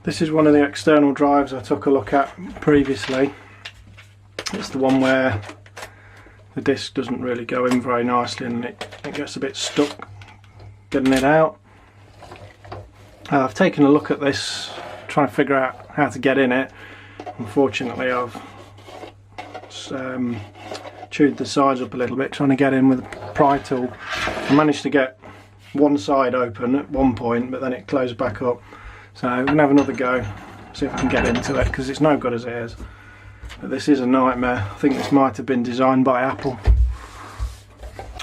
This is one of the external drives I took a look at previously. It's the one where the disc doesn't really go in very nicely and it gets a bit stuck getting it out. I've taken a look at this, trying to figure out how to get in it. Unfortunately, I've chewed the sides up a little bit trying to get in with a pry tool. I managed to get one side open at one point, but then it closed back up. So I'm going to have another go, see if I can get into it, because it's no good as it is. But this is a nightmare. I think this might have been designed by Apple.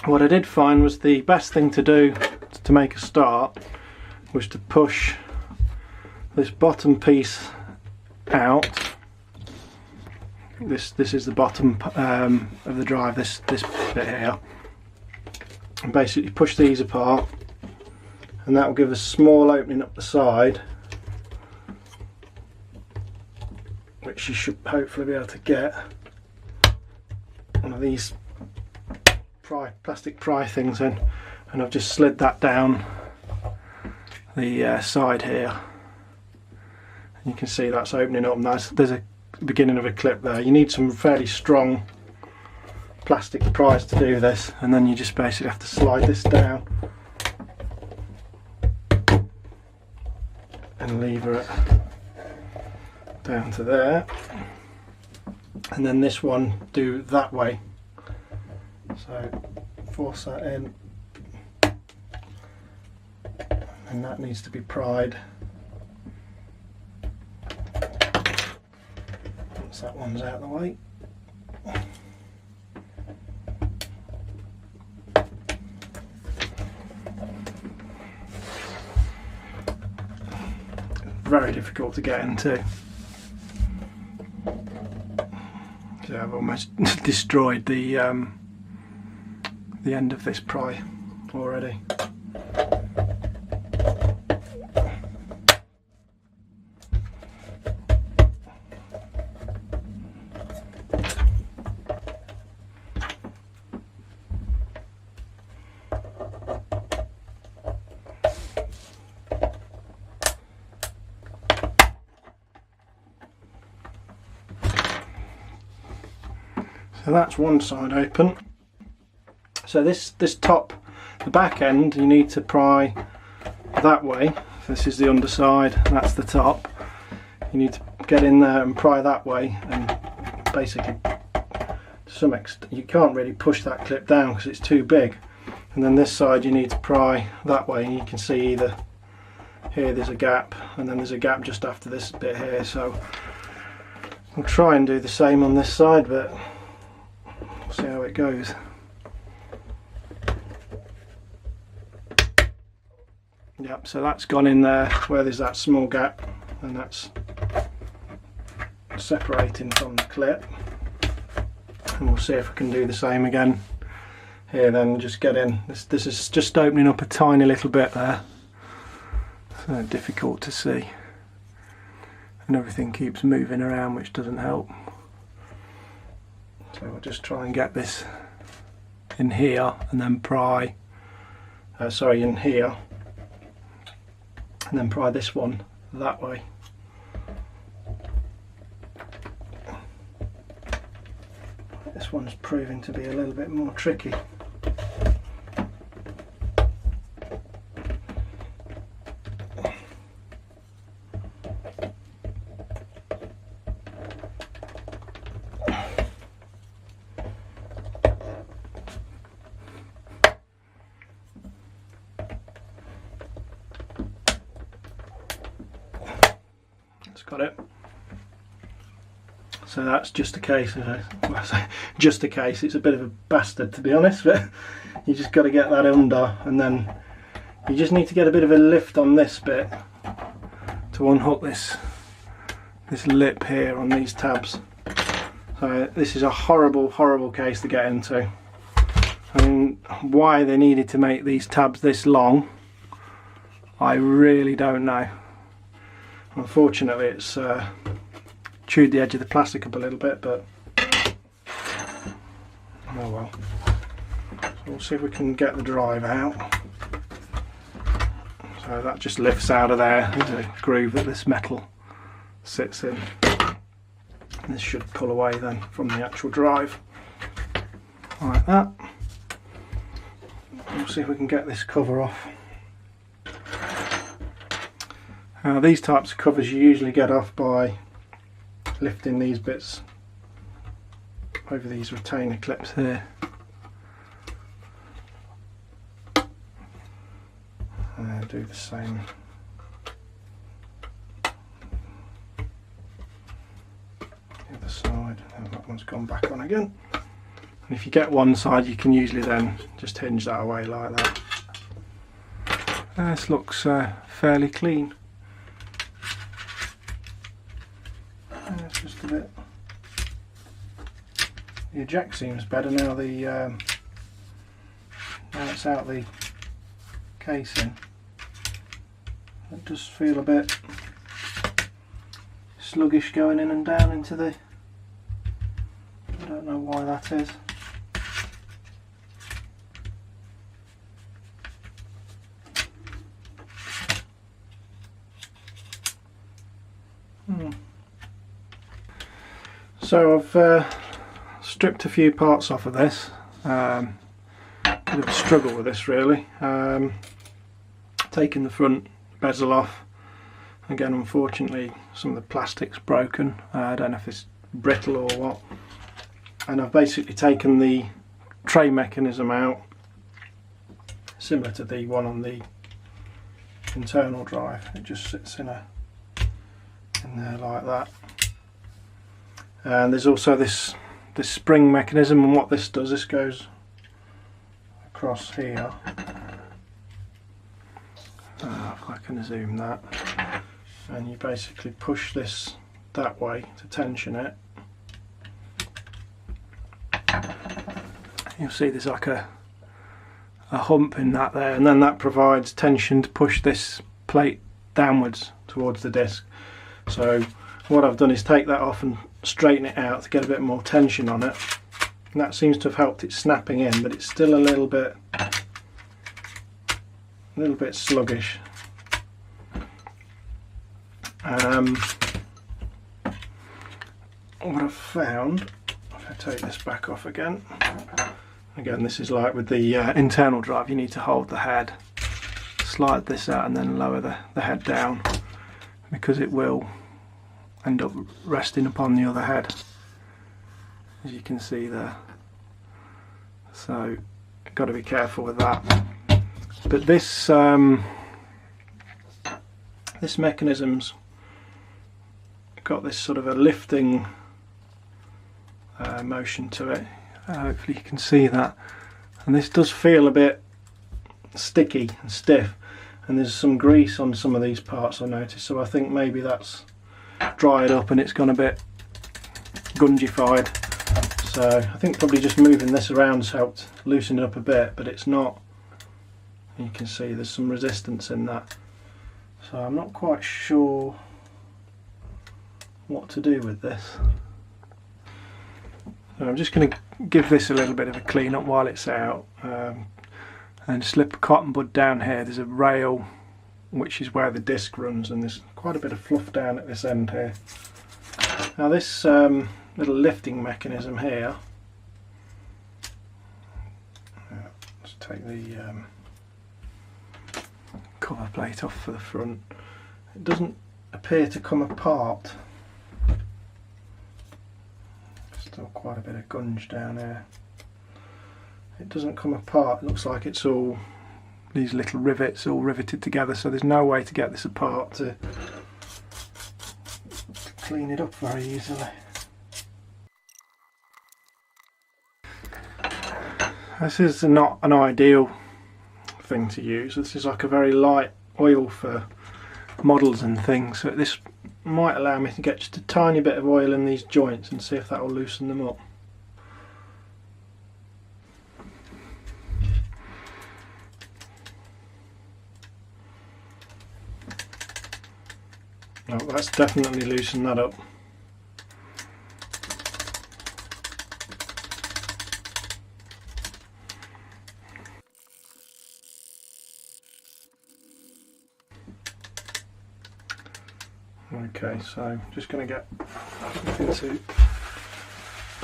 What I did find was the best thing to do to make a start was to push this bottom piece out. This is the bottom of the drive, this bit here, and basically push these apart, and that will give us a small opening up the side, which you should hopefully be able to get one of these plastic pry things in, and I've just slid that down the side here, and you can see that's opening up nice. There's a beginning of a clip there. You need some fairly strong plastic pries to do this, and then you just basically have to slide this down and lever it down to there, and then this one do that way. So force that in, and that needs to be pried. Once that one's out of the way. Very difficult to get into. So I've almost destroyed the end of this pry already. So that's one side open. So this top, the back end, you need to pry that way. This is the underside, that's the top. You need to get in there and pry that way, and basically to some extent you can't really push that clip down because it's too big. And then this side you need to pry that way, and you can see either here there's a gap, and then there's a gap just after this bit here. So I'll try and do the same on this side, but see how it goes. Yep, so that's gone in there where there's that small gap, and that's separating from the clip. And we'll see if I can do the same again here then. Just get in. This is just opening up a tiny little bit there, so difficult to see, and everything keeps moving around, which doesn't help. So I'll just try and get this in here, and then pry, in here, and then pry this one that way. This one's proving to be a little bit more tricky. Got it. So that's just a case of just a case. It's a bit of a bastard, to be honest, but you just got to get that under, and then you just need to get a bit of a lift on this bit to unhook this lip here on these tabs. So this is a horrible case to get into. I mean, why they needed to make these tabs this long, I really don't know. Unfortunately, it's chewed the edge of the plastic up a little bit, but oh well. So we'll see if we can get the drive out. So that just lifts out of there. There's a groove that this metal sits in. And this should pull away then from the actual drive, like that. We'll see if we can get this cover off. These types of covers you usually get off by lifting these bits over these retainer clips here. And do the same. The other side, and that one's gone back on again. And if you get one side, you can usually then just hinge that away like that. This looks fairly clean. It's just a bit. The eject seems better now. Now it's out the casing. It does feel a bit sluggish going in and down into the. I don't know why that is. So I've stripped a few parts off of this. Bit of a struggle with this really. Taking the front bezel off. Again, unfortunately, some of the plastic's broken. I don't know if it's brittle or what. And I've basically taken the tray mechanism out, similar to the one on the internal drive. It just sits in there like that. And there's also this spring mechanism, and what this does, this goes across here. If I can zoom that, and you basically push this that way to tension it. You'll see there's like a hump in that there, and then that provides tension to push this plate downwards towards the disc. So what I've done is take that off and straighten it out to get a bit more tension on it, and that seems to have helped it snapping in, but it's still a little bit sluggish. What I've found, if I take this back off again, this is like with the internal drive, you need to hold the head, slide this out and then lower the head down, because it will end up resting upon the other head, as you can see there. So got to be careful with that. But this this mechanism's got this sort of a lifting motion to it. Hopefully you can see that, and this does feel a bit sticky and stiff, and there's some grease on some of these parts I noticed, so I think maybe that's dried up and it's gone a bit gungified. So I think probably just moving this around has helped loosen it up a bit, but it's not. You can see there's some resistance in that, so I'm not quite sure what to do with this. So I'm just going to give this a little bit of a clean up while it's out, and slip a cotton bud down here. There's a rail which is where the disc runs, and there's quite a bit of fluff down at this end here. Now this little lifting mechanism here, let's take the cover plate off for the front. It doesn't appear to come apart. Still quite a bit of gunge down here. It doesn't come apart. It looks like it's all these little rivets all riveted together, so there's no way to get this apart to clean it up very easily. This is not an ideal thing to use. This is like a very light oil for models and things, so this might allow me to get just a tiny bit of oil in these joints and see if that will loosen them up. Oh, that's definitely loosened that up. Okay, so just going to get something to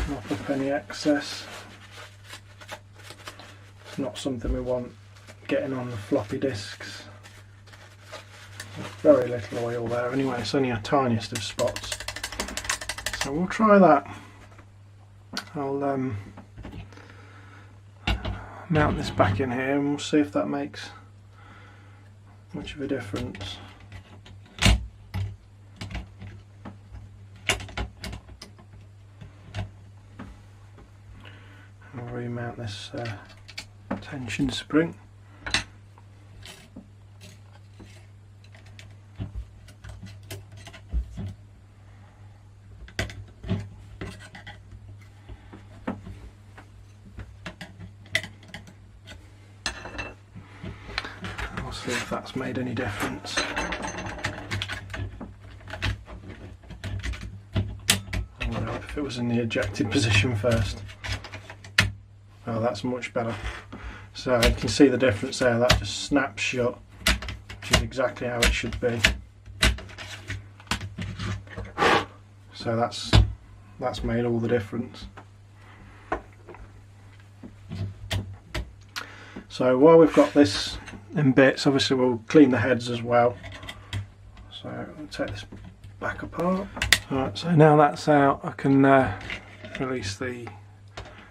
mop up any excess. It's not something we want getting on the floppy disks. There's very little oil there anyway, it's only a tiniest of spots. So we'll try that. I'll mount this back in here and we'll see if that makes much of a difference. I'll remount this tension spring. I'll see if that's made any difference. I would hope if it was in the ejected position first. Oh, that's much better. So you can see the difference there, that just snaps shut, which is exactly how it should be. So that's made all the difference. So while we've got this in bits, obviously we'll clean the heads as well. So I'll take this back apart. Alright, so now that's out, I can release the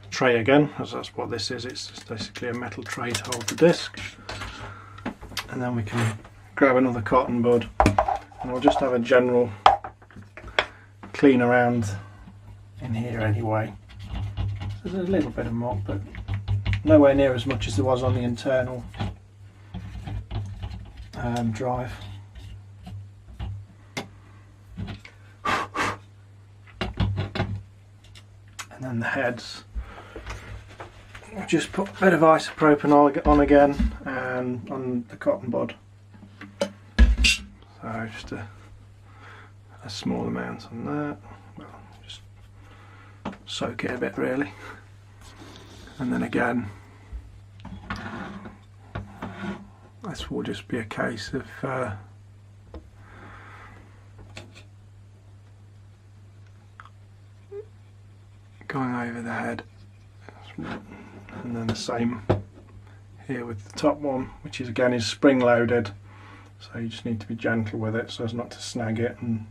tray again, as that's what this is. It's just basically a metal tray to hold the disc, and then we can grab another cotton bud and we'll just have a general clean around in here anyway. So there's a little bit of mop, but nowhere near as much as there was on the internal drive. And then the heads, just put a bit of isopropyl on again and on the cotton bud. So just a small amount on that. Well, just soak it a bit really. And then again, this will just be a case of going over the head. And then the same here with the top one, which is again spring loaded, so you just need to be gentle with it so as not to snag it and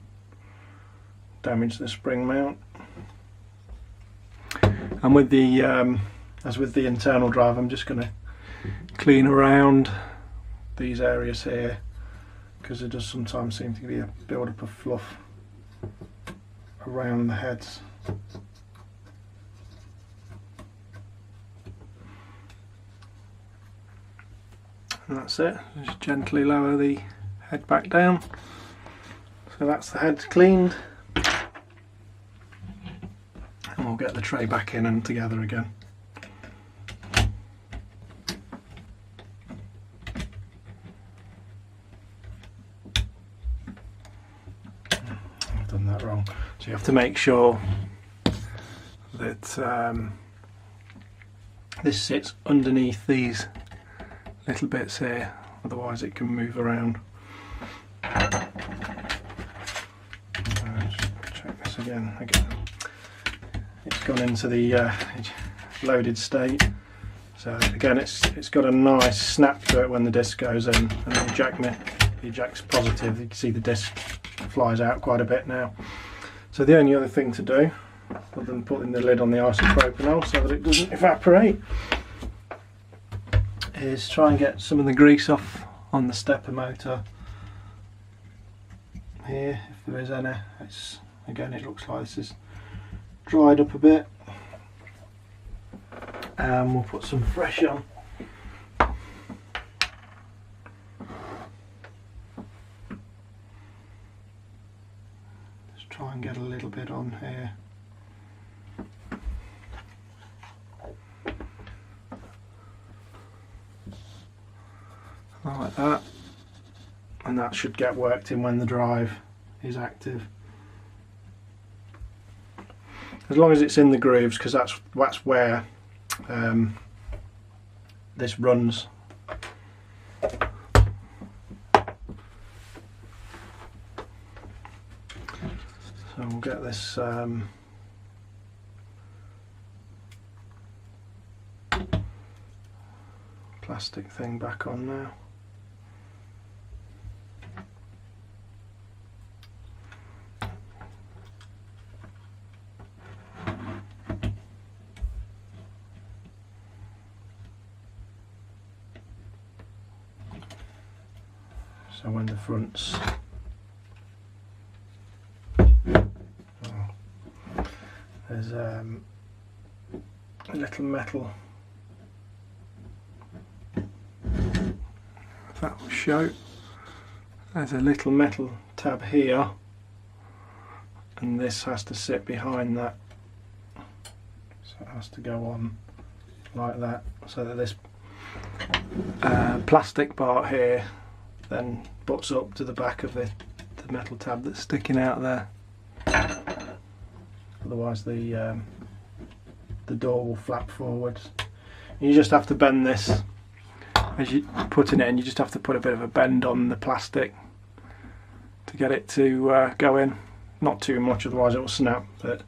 damage the spring mount. And with the as with the internal drive, I'm just going to clean around these areas here, because there does sometimes seem to be a build up of fluff around the heads. And that's it, just gently lower the head back down. So that's the head cleaned, and we'll get the tray back in and together again. I've done that wrong. So you have to make sure that this sits underneath these little bits here, otherwise it can move around. Just check this again. It's gone into the loaded state. So again, it's got a nice snap to it when the disc goes in, and the eject's positive. You can see the disc flies out quite a bit now. So the only other thing to do, other than putting the lid on the isopropyl so that it doesn't evaporate, is try and get some of the grease off on the stepper motor here, if there is any. Again, it looks like this is dried up a bit, and we'll put some fresh on. Just try and get a little bit on here. Like that, and that should get worked in when the drive is active, as long as it's in the grooves, because that's where this runs. So we'll get this plastic thing back on now. So when the front's there's a little metal, if that will show, there's a little metal tab here, and this has to sit behind that, so it has to go on like that, so that this plastic part here then butts up to the back of the metal tab that's sticking out there. Otherwise the door will flap forwards. You just have to bend this as you put in it, and you just have to put a bit of a bend on the plastic to get it to go in. Not too much, otherwise it will snap. But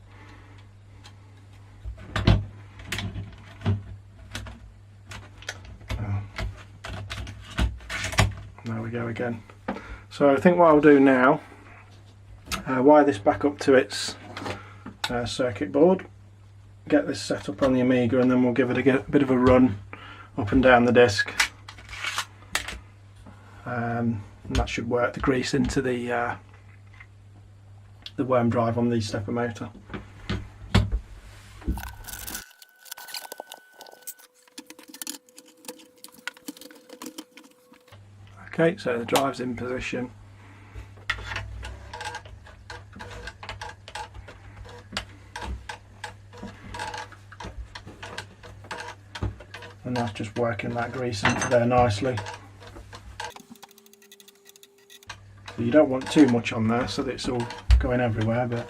there we go again. So I think what I'll do now, wire this back up to its circuit board, get this set up on the Amiga, and then we'll give it a bit of a run up and down the disc. And that should work the grease into the worm drive on the stepper motor. Okay, so the drive's in position. And that's just working that grease into there nicely. So you don't want too much on there so that it's all going everywhere, but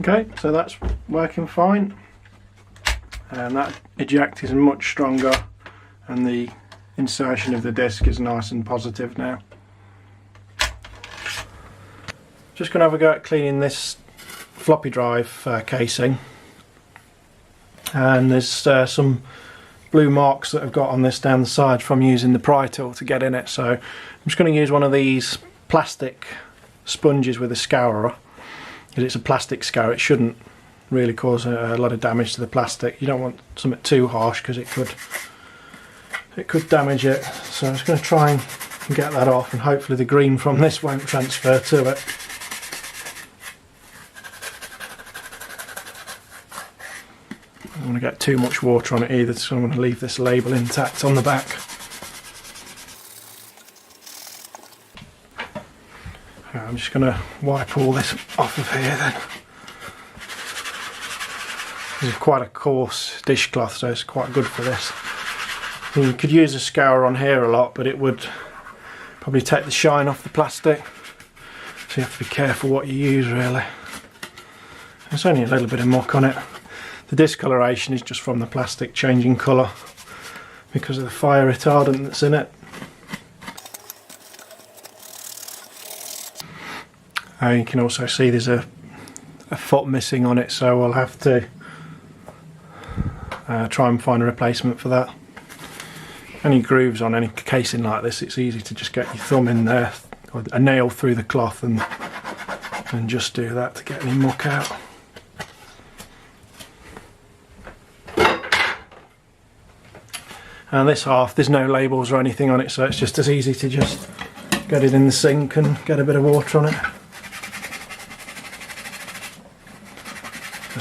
okay, so that's working fine. And that eject is much stronger, and the insertion of the disc is nice and positive now. Just going to have a go at cleaning this floppy drive casing, and there's some blue marks that I've got on this down the side from using the pry tool to get in it. So I'm just going to use one of these plastic sponges with a scourer, because it's a plastic scour. It shouldn't really cause a lot of damage to the plastic. You don't want something too harsh because it could damage it. So I'm just going to try and get that off, and hopefully the green from this won't transfer to it. I don't want to get too much water on it either, so I'm going to leave this label intact on the back. I'm just going to wipe all this off of here then. This is quite a coarse dishcloth, so it's quite good for this. You could use a scour on here a lot, but it would probably take the shine off the plastic, so you have to be careful what you use really. There's only a little bit of muck on it. The discoloration is just from the plastic changing colour because of the fire retardant that's in it. You can also see there's a foot missing on it, so I'll have to try and find a replacement for that. Any grooves on any casing like this, it's easy to just get your thumb in there, or a nail through the cloth, and just do that to get any muck out. And this half, there's no labels or anything on it, so it's just as easy to just get it in the sink and get a bit of water on it.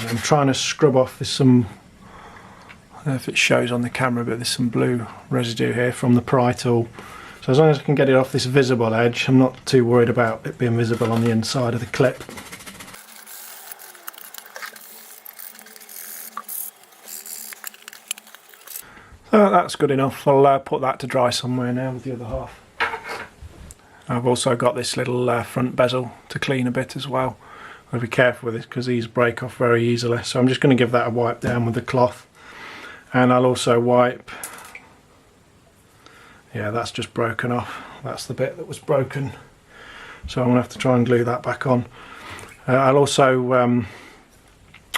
I'm trying to scrub off, there's some, I don't know if it shows on the camera, but there's some blue residue here from the pry tool. So as long as I can get it off this visible edge, I'm not too worried about it being visible on the inside of the clip. So that's good enough. I'll put that to dry somewhere now with the other half. I've also got this little front bezel to clean a bit as well. I'll be careful with this because these break off very easily. So I'm just going to give that a wipe down with the cloth. And I'll also wipe, yeah, that's just broken off. That's the bit that was broken. So I'm going to have to try and glue that back on. I'll also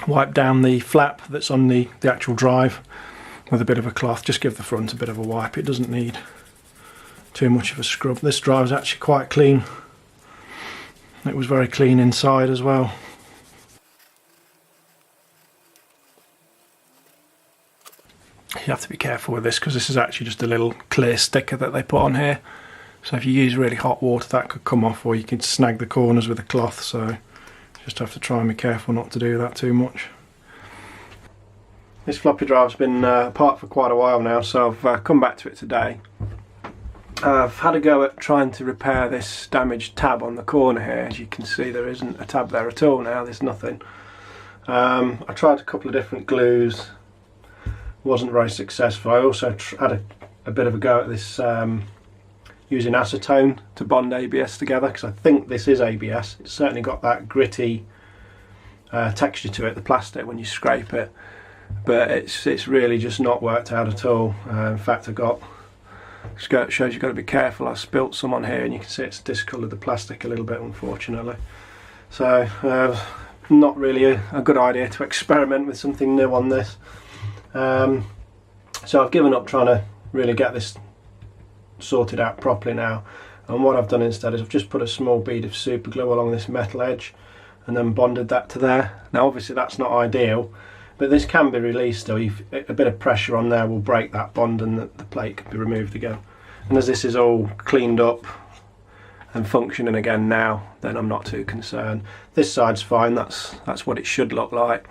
wipe down the flap that's on the actual drive with a bit of a cloth. Just give the front a bit of a wipe. It doesn't need too much of a scrub. This drive's actually quite clean. It was very clean inside as well. You have to be careful with this because this is actually just a little clear sticker that they put on here. So if you use really hot water, that could come off, or you can snag the corners with a cloth. So just have to try and be careful not to do that too much. This floppy drive's been apart for quite a while now, so I've come back to it today. I've had a go at trying to repair this damaged tab on the corner here. As you can see, there isn't a tab there at all now, there's nothing. I tried a couple of different glues, wasn't very successful. I also had a bit of a go at this using acetone to bond ABS together, because I think this is ABS. It's certainly got that gritty texture to it, the plastic, when you scrape it, but it's really just not worked out at all. In fact, shows you've got to be careful. I spilt some on here and you can see it's discoloured the plastic a little bit, unfortunately. So not really a good idea to experiment with something new on this. So I've given up trying to really get this sorted out properly now, and what I've done instead is I've just put a small bead of super glue along this metal edge and then bonded that to there. Now obviously that's not ideal, but this can be released still. A bit of pressure on there will break that bond and the plate can be removed again. And as this is all cleaned up and functioning again now, then I'm not too concerned. This side's fine, that's what it should look like.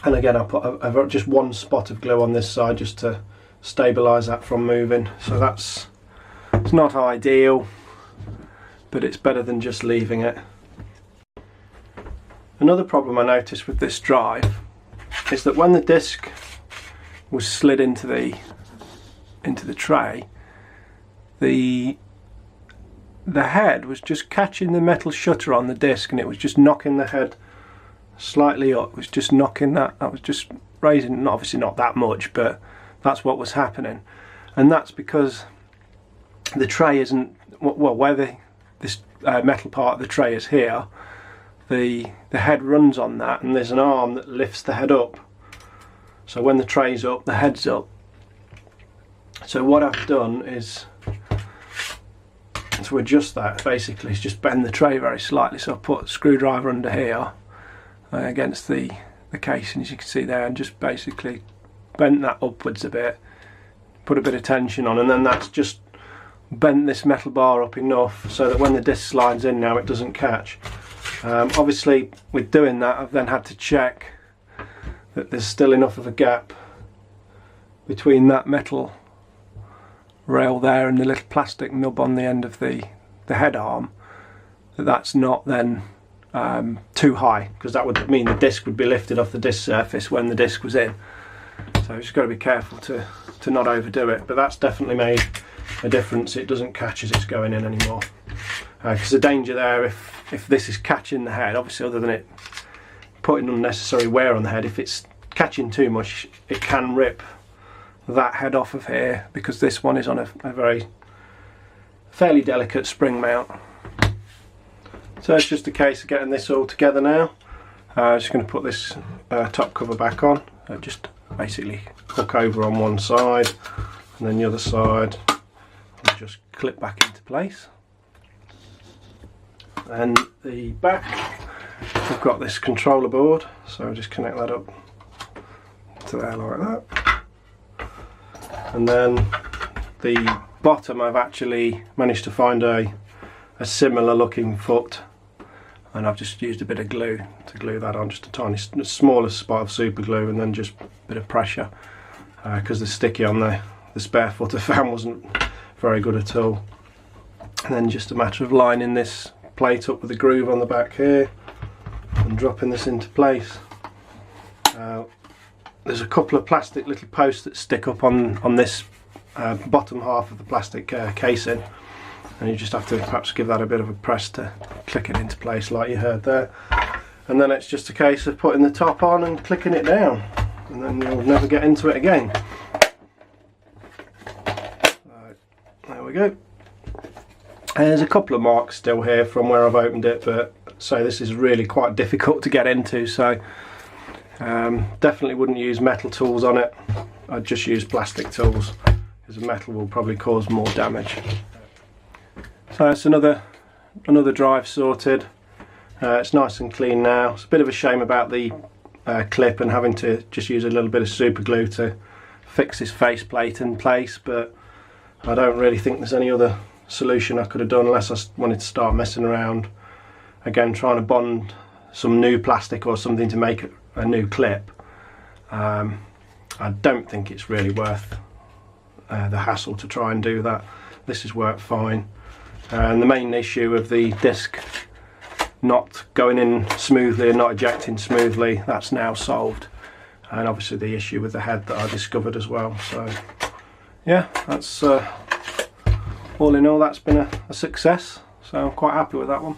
And again, I put just one spot of glue on this side just to stabilise that from moving. So it's not ideal, but it's better than just leaving it. Another problem I noticed with this drive is that when the disc was slid into the tray, the head was just catching the metal shutter on the disc, and it was just knocking the head slightly up. It was just knocking that was just raising, obviously not that much, but that's what was happening. And that's because the tray isn't, well, where this metal part of the tray is here, the head runs on that, and there's an arm that lifts the head up. So when the tray's up, the head's up. So what I've done is to adjust that, basically, is just bend the tray very slightly. So I put a screwdriver under here against the casing, as you can see there, and just basically bent that upwards a bit, put a bit of tension on, and then that's just bent this metal bar up enough so that when the disc slides in now, it doesn't catch. Obviously with doing that, I've then had to check that there's still enough of a gap between that metal rail there and the little plastic nub on the end of the head arm, that's not then too high, because that would mean the disc would be lifted off the disc surface when the disc was in. So you've just got to be careful to not overdo it, but that's definitely made a difference. It doesn't catch as it's going in anymore, because the danger there, if this is catching the head, obviously other than it putting unnecessary wear on the head, if it's catching too much, it can rip that head off of here, because this one is on a fairly delicate spring mount. So it's just a case of getting this all together now. I'm just going to put this top cover back on. Just basically hook over on one side, and then the other side will just clip back into place. And the back, we've got this controller board, so I'll just connect that up to there like that. And then the bottom, I've actually managed to find a similar looking foot, and I've just used a bit of glue to glue that on, just a tiny, smallest spot of super glue, and then just a bit of pressure, because the sticky on the spare foot I found wasn't very good at all. And then just a matter of lining this plate up with a groove on the back here and dropping this into place. There's a couple of plastic little posts that stick up on this bottom half of the plastic casing, and you just have to perhaps give that a bit of a press to click it into place like you heard there. And then it's just a case of putting the top on and clicking it down, and then you'll never get into it again. Right, there we go. And there's a couple of marks still here from where I've opened it, but so this is really quite difficult to get into, so definitely wouldn't use metal tools on it. I'd just use plastic tools, because the metal will probably cause more damage. So that's another drive sorted. It's nice and clean now. It's a bit of a shame about the clip and having to just use a little bit of super glue to fix this faceplate in place, but I don't really think there's any other solution I could have done unless I wanted to start messing around again, trying to bond some new plastic or something to make a new clip. I don't think it's really worth the hassle to try and do that. This has worked fine, and the main issue of the disc not going in smoothly and not ejecting smoothly, that's now solved, and obviously the issue with the head that I discovered as well. So yeah, that's all in all, that's been a success, so I'm quite happy with that one.